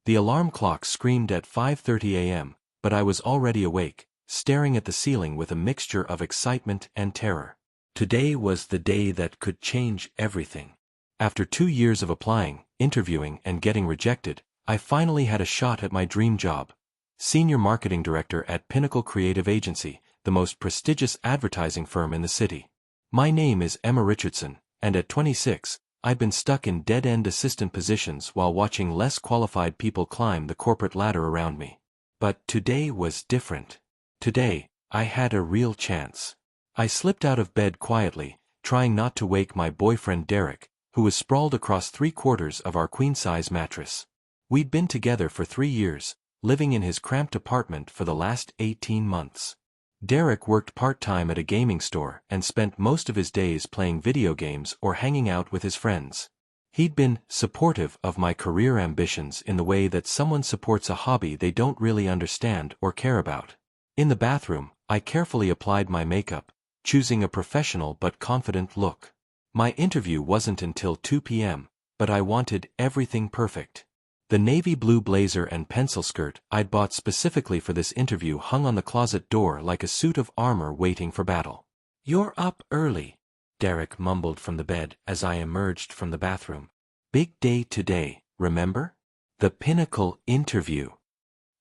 The alarm clock screamed at 5:30 a.m., but I was already awake, staring at the ceiling with a mixture of excitement and terror. Today was the day that could change everything. After 2 years of applying, interviewing, and getting rejected, I finally had a shot at my dream job. Senior Marketing Director at Pinnacle Creative Agency, the most prestigious advertising firm in the city. My name is Emma Richardson, and at 26, I'd been stuck in dead-end assistant positions while watching less qualified people climb the corporate ladder around me. But today was different. Today, I had a real chance. I slipped out of bed quietly, trying not to wake my boyfriend Derek, who was sprawled across 3/4 of our queen-size mattress. We'd been together for 3 years, living in his cramped apartment for the last 18 months. Derek worked part-time at a gaming store and spent most of his days playing video games or hanging out with his friends. He'd been supportive of my career ambitions in the way that someone supports a hobby they don't really understand or care about. In the bathroom, I carefully applied my makeup, choosing a professional but confident look. My interview wasn't until 2 p.m., but I wanted everything perfect. The navy blue blazer and pencil skirt I'd bought specifically for this interview hung on the closet door like a suit of armor waiting for battle. "You're up early," Derek mumbled from the bed as I emerged from the bathroom. "Big day today, remember? The Pinnacle interview."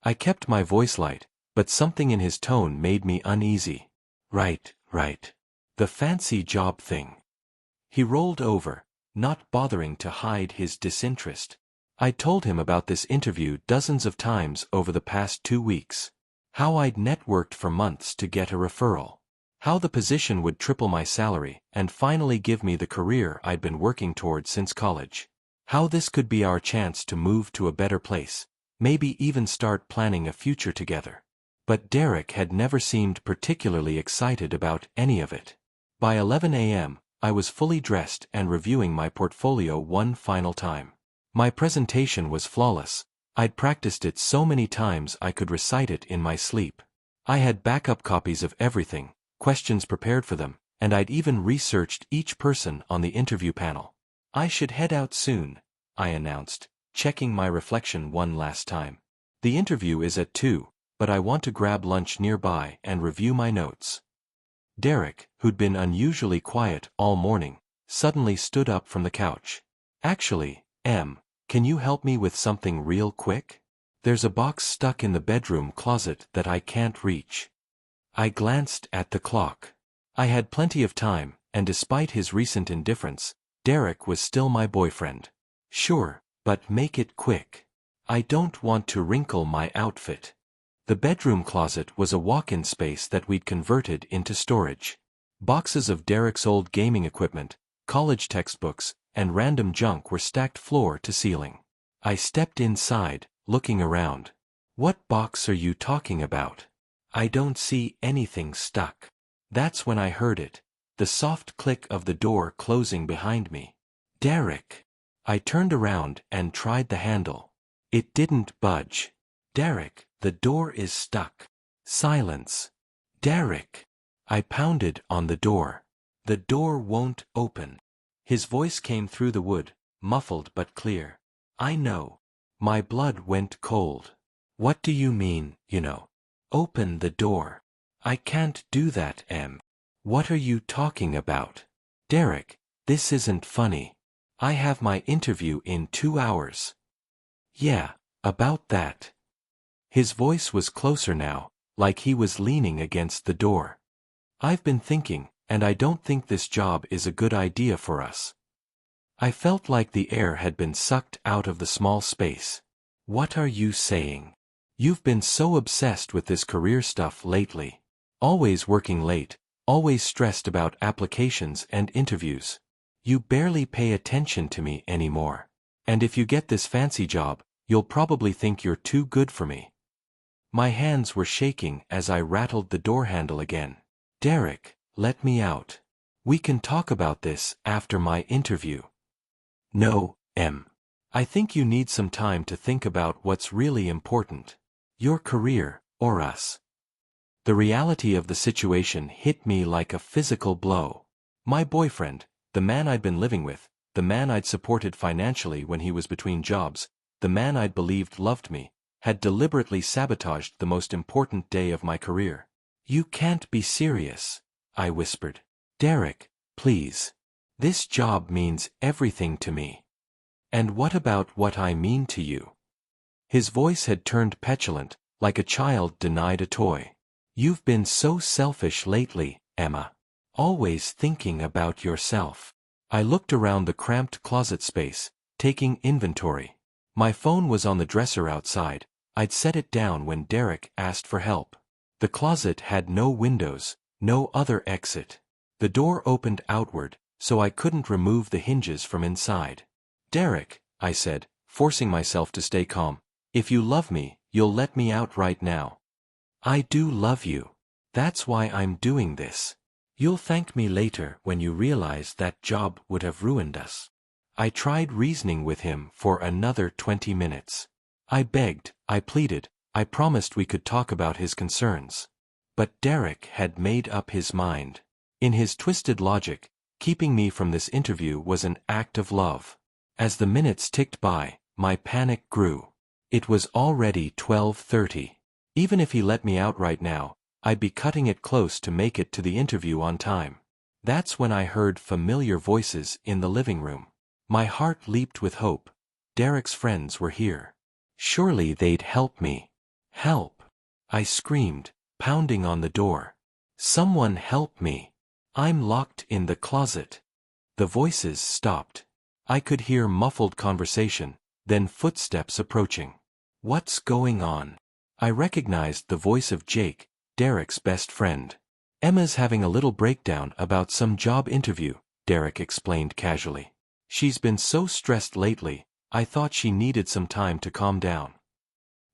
I kept my voice light, but something in his tone made me uneasy. Right. The fancy job thing." He rolled over, not bothering to hide his disinterest. I told him about this interview dozens of times over the past 2 weeks. How I'd networked for months to get a referral. How the position would triple my salary and finally give me the career I'd been working toward since college. How this could be our chance to move to a better place, maybe even start planning a future together. But Derek had never seemed particularly excited about any of it. By 11 a.m., I was fully dressed and reviewing my portfolio one final time. My presentation was flawless. I'd practiced it so many times I could recite it in my sleep. I had backup copies of everything, questions prepared for them, and I'd even researched each person on the interview panel. "I should head out soon," I announced, checking my reflection one last time. "The interview is at 2, but I want to grab lunch nearby and review my notes." Derek, who'd been unusually quiet all morning, suddenly stood up from the couch. "Actually, Em, can you help me with something real quick? There's a box stuck in the bedroom closet that I can't reach." I glanced at the clock. I had plenty of time, and despite his recent indifference, Derek was still my boyfriend. "Sure, but make it quick. I don't want to wrinkle my outfit." The bedroom closet was a walk-in space that we'd converted into storage. Boxes of Derek's old gaming equipment, college textbooks, and random junk were stacked floor to ceiling. I stepped inside, looking around. "What box are you talking about? I don't see anything stuck." That's when I heard it, the soft click of the door closing behind me. "Derek." I turned around and tried the handle. It didn't budge. "Derek, the door is stuck." Silence. "Derek." I pounded on the door. "The door won't open." His voice came through the wood, muffled but clear. "I know." My blood went cold. "What do you mean, you know? Open the door." "I can't do that, Em." "What are you talking about?" "Derek, this isn't funny. I have my interview in 2 hours." "Yeah, about that." His voice was closer now, like he was leaning against the door. "I've been thinking, and I don't think this job is a good idea for us." I felt like the air had been sucked out of the small space. "What are you saying? You've been so obsessed with this career stuff lately. Always working late, always stressed about applications and interviews. You barely pay attention to me anymore. And if you get this fancy job, you'll probably think you're too good for me." My hands were shaking as I rattled the door handle again. "Derek, let me out. We can talk about this after my interview." "No, Em. I think you need some time to think about what's really important. Your career, or us." The reality of the situation hit me like a physical blow. My boyfriend, the man I'd been living with, the man I'd supported financially when he was between jobs, the man I'd believed loved me, had deliberately sabotaged the most important day of my career. "You can't be serious," I whispered. "Derek, please. This job means everything to me." "And what about what I mean to you?" His voice had turned petulant, like a child denied a toy. "You've been so selfish lately, Emma. Always thinking about yourself." I looked around the cramped closet space, taking inventory. My phone was on the dresser outside. I'd set it down when Derek asked for help. The closet had no windows, no other exit. The door opened outward, so I couldn't remove the hinges from inside. "Derek," I said, forcing myself to stay calm, "if you love me, you'll let me out right now." "I do love you. That's why I'm doing this. You'll thank me later when you realize that job would have ruined us." I tried reasoning with him for another 20 minutes. I begged, I pleaded, I promised we could talk about his concerns. But Derek had made up his mind. In his twisted logic, keeping me from this interview was an act of love. As the minutes ticked by, my panic grew. It was already 12:30. Even if he let me out right now, I'd be cutting it close to make it to the interview on time. That's when I heard familiar voices in the living room. My heart leaped with hope. Derek's friends were here. Surely they'd help me. "Help!" I screamed, pounding on the door. "Someone help me. I'm locked in the closet." The voices stopped. I could hear muffled conversation, then footsteps approaching. "What's going on?" I recognized the voice of Jake, Derek's best friend. "Emma's having a little breakdown about some job interview," Derek explained casually. "She's been so stressed lately, I thought she needed some time to calm down."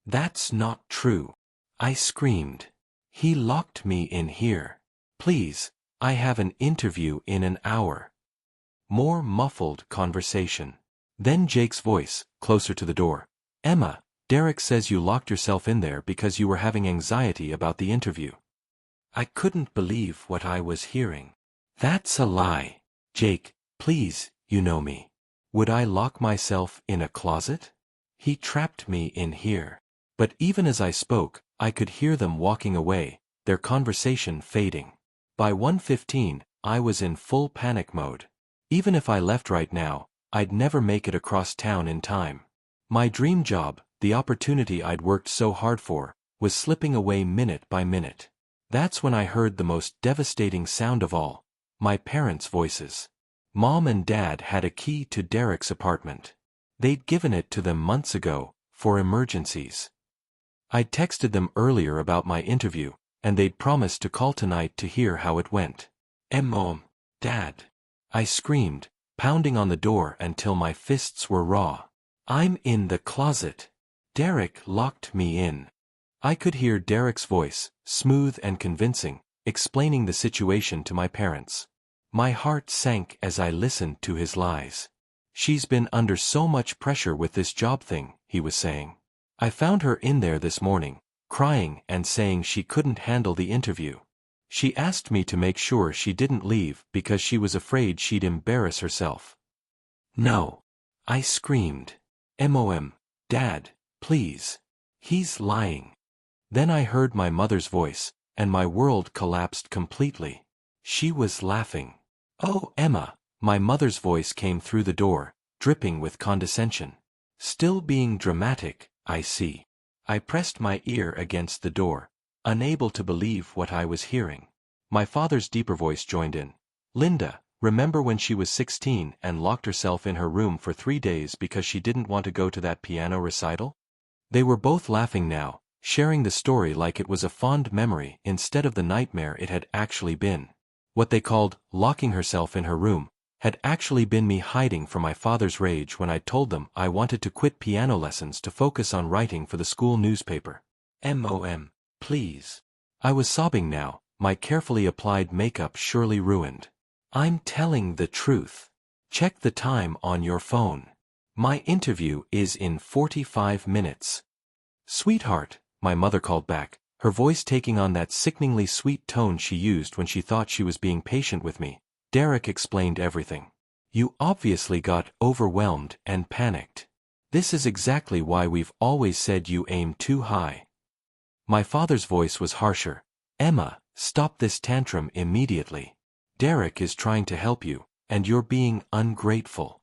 "That's not true," I screamed. "He locked me in here. Please, I have an interview in an hour." More muffled conversation. Then Jake's voice, closer to the door. "Emma, Derek says you locked yourself in there because you were having anxiety about the interview." I couldn't believe what I was hearing. "That's a lie. Jake, please, you know me. Would I lock myself in a closet? He trapped me in here." But even as I spoke, I could hear them walking away, their conversation fading. By 1:15, I was in full panic mode. Even if I left right now, I'd never make it across town in time. My dream job, the opportunity I'd worked so hard for, was slipping away minute by minute. That's when I heard the most devastating sound of all, my parents' voices. Mom and Dad had a key to Derek's apartment. They'd given it to them months ago, for emergencies. I'd texted them earlier about my interview, and they'd promised to call tonight to hear how it went. "Mom, Dad," I screamed, pounding on the door until my fists were raw. "I'm in the closet. Derek locked me in." I could hear Derek's voice, smooth and convincing, explaining the situation to my parents. My heart sank as I listened to his lies. "She's been under so much pressure with this job thing," he was saying. "I found her in there this morning, crying and saying she couldn't handle the interview. She asked me to make sure she didn't leave because she was afraid she'd embarrass herself." "No," I screamed. "Mom, Dad, please. He's lying." Then I heard my mother's voice, and my world collapsed completely. She was laughing. "Oh, Emma," my mother's voice came through the door, dripping with condescension. "Still being dramatic, I see." I pressed my ear against the door, unable to believe what I was hearing. My father's deeper voice joined in. "Linda, remember when she was 16 and locked herself in her room for 3 days because she didn't want to go to that piano recital?" They were both laughing now, sharing the story like it was a fond memory instead of the nightmare it had actually been. What they called locking herself in her room had actually been me hiding from my father's rage when I told them I wanted to quit piano lessons to focus on writing for the school newspaper. "Mom, please." I was sobbing now, my carefully applied makeup surely ruined. "I'm telling the truth. Check the time on your phone. My interview is in 45 minutes. "Sweetheart," my mother called back, her voice taking on that sickeningly sweet tone she used when she thought she was being patient with me. Derek explained everything. "You obviously got overwhelmed and panicked. This is exactly why we've always said you aim too high. My father's voice was harsher. Emma, stop this tantrum immediately. Derek is trying to help you, and you're being ungrateful.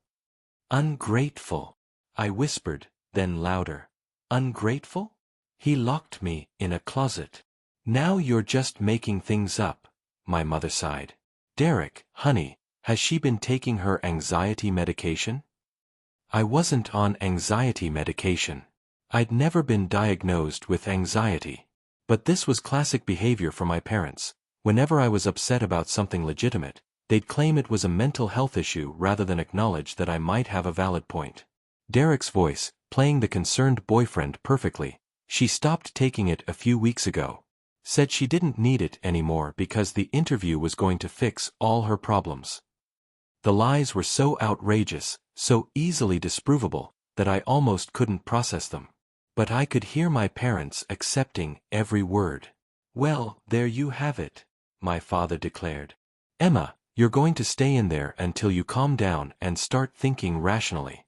Ungrateful, I whispered, then louder. Ungrateful? He locked me in a closet. Now you're just making things up, my mother sighed. Derek, honey, has she been taking her anxiety medication? I wasn't on anxiety medication. I'd never been diagnosed with anxiety. But this was classic behavior from my parents. Whenever I was upset about something legitimate, they'd claim it was a mental health issue rather than acknowledge that I might have a valid point. Derek's voice, playing the concerned boyfriend perfectly. She stopped taking it a few weeks ago. Said she didn't need it anymore because the interview was going to fix all her problems. The lies were so outrageous, so easily disprovable, that I almost couldn't process them. But I could hear my parents accepting every word. Well, there you have it, my father declared. Emma, you're going to stay in there until you calm down and start thinking rationally.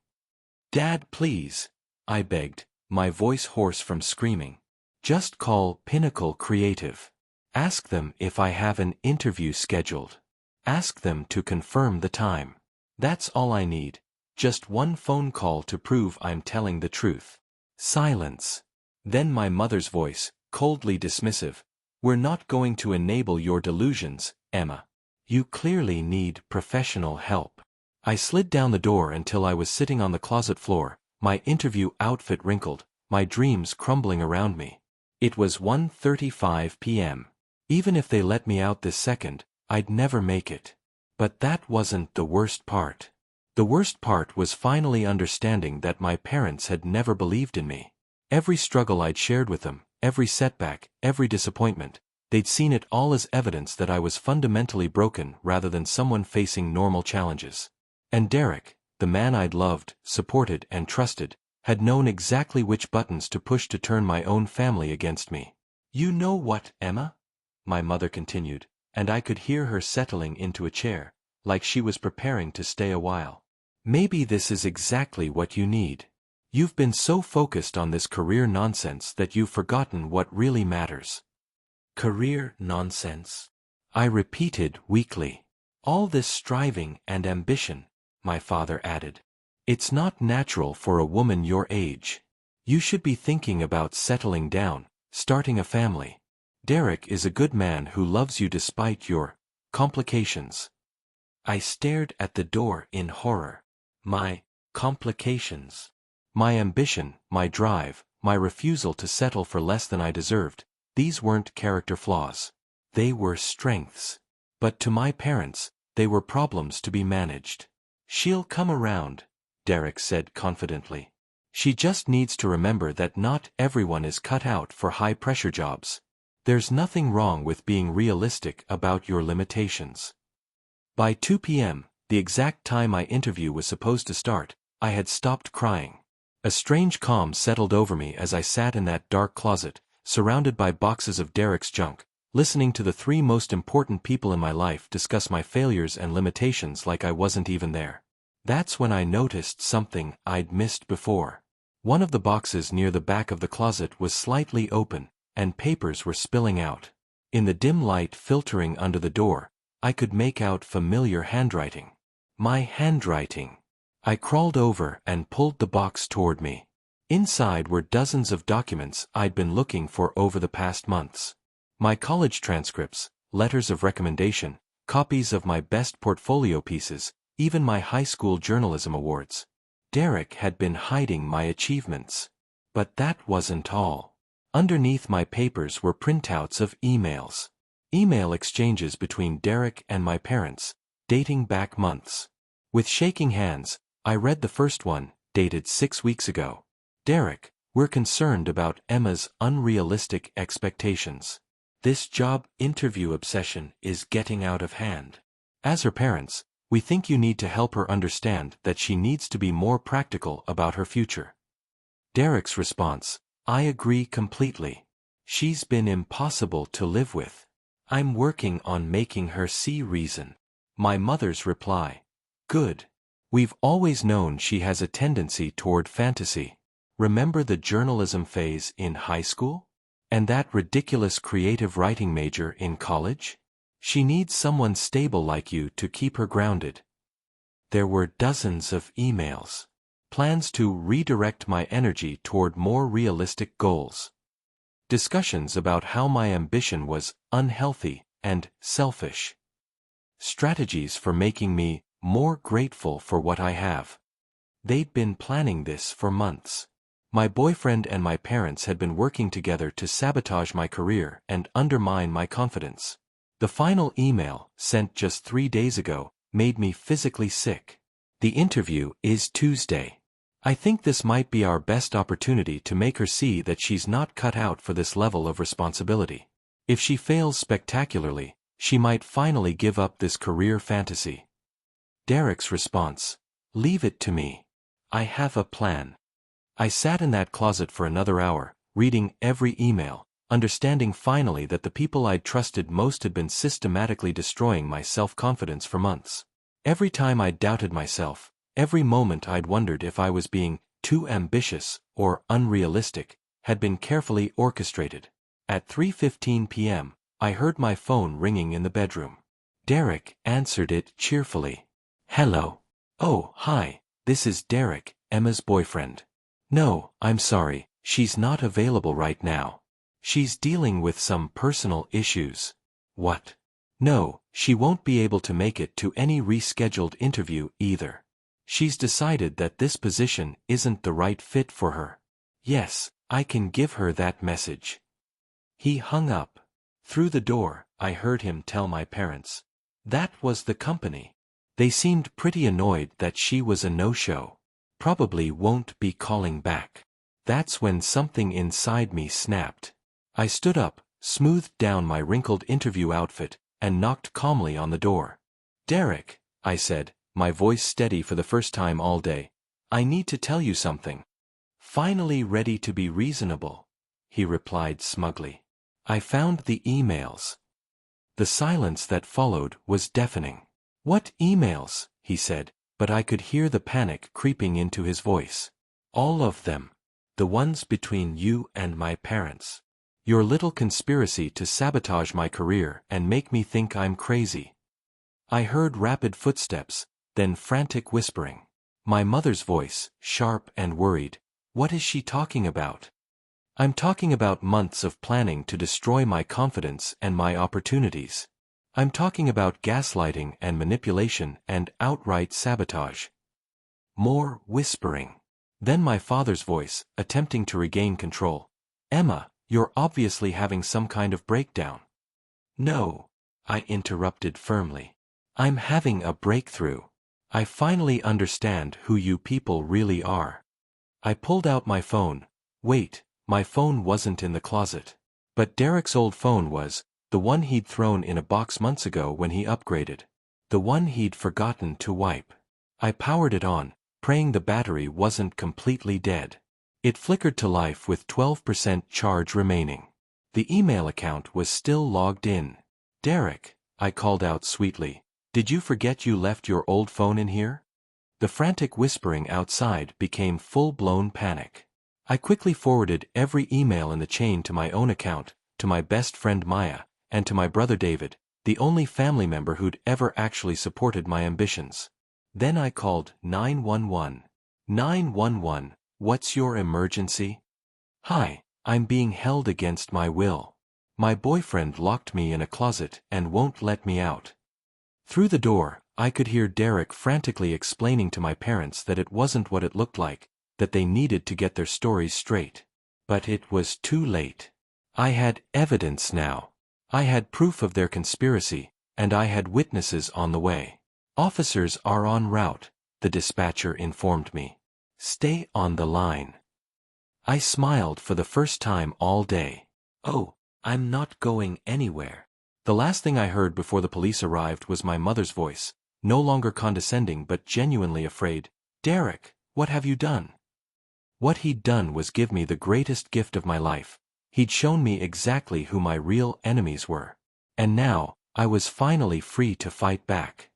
Dad, please, I begged, my voice hoarse from screaming. Just call Pinnacle Creative. Ask them if I have an interview scheduled. Ask them to confirm the time. That's all I need. Just one phone call to prove I'm telling the truth. Silence. Then my mother's voice, coldly dismissive. We're not going to enable your delusions, Emma. You clearly need professional help. I slid down the door until I was sitting on the closet floor, my interview outfit wrinkled, my dreams crumbling around me. It was 1:35 p.m. Even if they let me out this second, I'd never make it. But that wasn't the worst part. The worst part was finally understanding that my parents had never believed in me. Every struggle I'd shared with them, every setback, every disappointment, they'd seen it all as evidence that I was fundamentally broken rather than someone facing normal challenges. And Derek, the man I'd loved, supported, and trusted, had known exactly which buttons to push to turn my own family against me. You know what, Emma? My mother continued, and I could hear her settling into a chair, like she was preparing to stay a while. Maybe this is exactly what you need. You've been so focused on this career nonsense that you've forgotten what really matters. Career nonsense? I repeated weakly. All this striving and ambition, my father added. It's not natural for a woman your age. You should be thinking about settling down, starting a family. Derek is a good man who loves you despite your complications. I stared at the door in horror. My complications. My ambition, my drive, my refusal to settle for less than I deserved, these weren't character flaws. They were strengths. But to my parents, they were problems to be managed. She'll come around, Derek said confidently. She just needs to remember that not everyone is cut out for high-pressure jobs. There's nothing wrong with being realistic about your limitations. By 2 p.m., the exact time my interview was supposed to start, I had stopped crying. A strange calm settled over me as I sat in that dark closet, surrounded by boxes of Derek's junk, listening to the three most important people in my life discuss my failures and limitations like I wasn't even there. That's when I noticed something I'd missed before. One of the boxes near the back of the closet was slightly open, and papers were spilling out. In the dim light filtering under the door, I could make out familiar handwriting. My handwriting. I crawled over and pulled the box toward me. Inside were dozens of documents I'd been looking for over the past months. My college transcripts, letters of recommendation, copies of my best portfolio pieces, even my high school journalism awards. Derek had been hiding my achievements. But that wasn't all. Underneath my papers were printouts of emails. Email exchanges between Derek and my parents, dating back months. With shaking hands, I read the first one, dated 6 weeks ago. Derek, we're concerned about Emma's unrealistic expectations. This job interview obsession is getting out of hand. As her parents, we think you need to help her understand that she needs to be more practical about her future. Derek's response, I agree completely. She's been impossible to live with. I'm working on making her see reason. My mother's reply, good. We've always known she has a tendency toward fantasy. Remember the journalism phase in high school? And that ridiculous creative writing major in college? She needs someone stable like you to keep her grounded. There were dozens of emails. Plans to redirect my energy toward more realistic goals. Discussions about how my ambition was unhealthy and selfish. Strategies for making me more grateful for what I have. They'd been planning this for months. My boyfriend and my parents had been working together to sabotage my career and undermine my confidence. The final email, sent just 3 days ago, made me physically sick. The interview is Tuesday. I think this might be our best opportunity to make her see that she's not cut out for this level of responsibility. If she fails spectacularly, she might finally give up this career fantasy. Derek's response: "Leave it to me. I have a plan." I sat in that closet for another hour, reading every email, understanding finally that the people I'd trusted most had been systematically destroying my self-confidence for months. Every time I'd doubted myself, every moment I'd wondered if I was being too ambitious or unrealistic, had been carefully orchestrated. At 3:15 p.m., I heard my phone ringing in the bedroom. Derek answered it cheerfully. "Hello." "Oh, hi, this is Derek, Emma's boyfriend." "No, I'm sorry, she's not available right now. She's dealing with some personal issues." "What?" "No, she won't be able to make it to any rescheduled interview either. She's decided that this position isn't the right fit for her." "Yes, I can give her that message." He hung up. Through the door, I heard him tell my parents. That was the company. They seemed pretty annoyed that she was a no-show. Probably won't be calling back. That's when something inside me snapped. I stood up, smoothed down my wrinkled interview outfit, and knocked calmly on the door. "Derek," I said, my voice steady for the first time all day, "I need to tell you something." "Finally ready to be reasonable," he replied smugly. I found the emails. The silence that followed was deafening. "What emails?" he said, but I could hear the panic creeping into his voice. "All of them. The ones between you and my parents. Your little conspiracy to sabotage my career and make me think I'm crazy." I heard rapid footsteps, then frantic whispering. My mother's voice, sharp and worried. "What is she talking about?" "I'm talking about months of planning to destroy my confidence and my opportunities. I'm talking about gaslighting and manipulation and outright sabotage." More whispering. Then my father's voice, attempting to regain control. "Emma, you're obviously having some kind of breakdown." "No," I interrupted firmly. "I'm having a breakthrough. I finally understand who you people really are." I pulled out my phone. Wait, my phone wasn't in the closet. But Derek's old phone was, the one he'd thrown in a box months ago when he upgraded. The one he'd forgotten to wipe. I powered it on, praying the battery wasn't completely dead. It flickered to life with 12% charge remaining. The email account was still logged in. "Derek," I called out sweetly, "did you forget you left your old phone in here?" The frantic whispering outside became full-blown panic. I quickly forwarded every email in the chain to my own account, to my best friend Maya, and to my brother David, the only family member who'd ever actually supported my ambitions. Then I called 911. 911, what's your emergency? "Hi, I'm being held against my will. My boyfriend locked me in a closet and won't let me out." Through the door, I could hear Derek frantically explaining to my parents that it wasn't what it looked like, that they needed to get their stories straight. But it was too late. I had evidence now. I had proof of their conspiracy, and I had witnesses on the way. "Officers are en route," the dispatcher informed me. "Stay on the line." I smiled for the first time all day. "Oh, I'm not going anywhere." The last thing I heard before the police arrived was my mother's voice, no longer condescending but genuinely afraid. "Derek, what have you done?" What he'd done was give me the greatest gift of my life. He'd shown me exactly who my real enemies were. And now, I was finally free to fight back.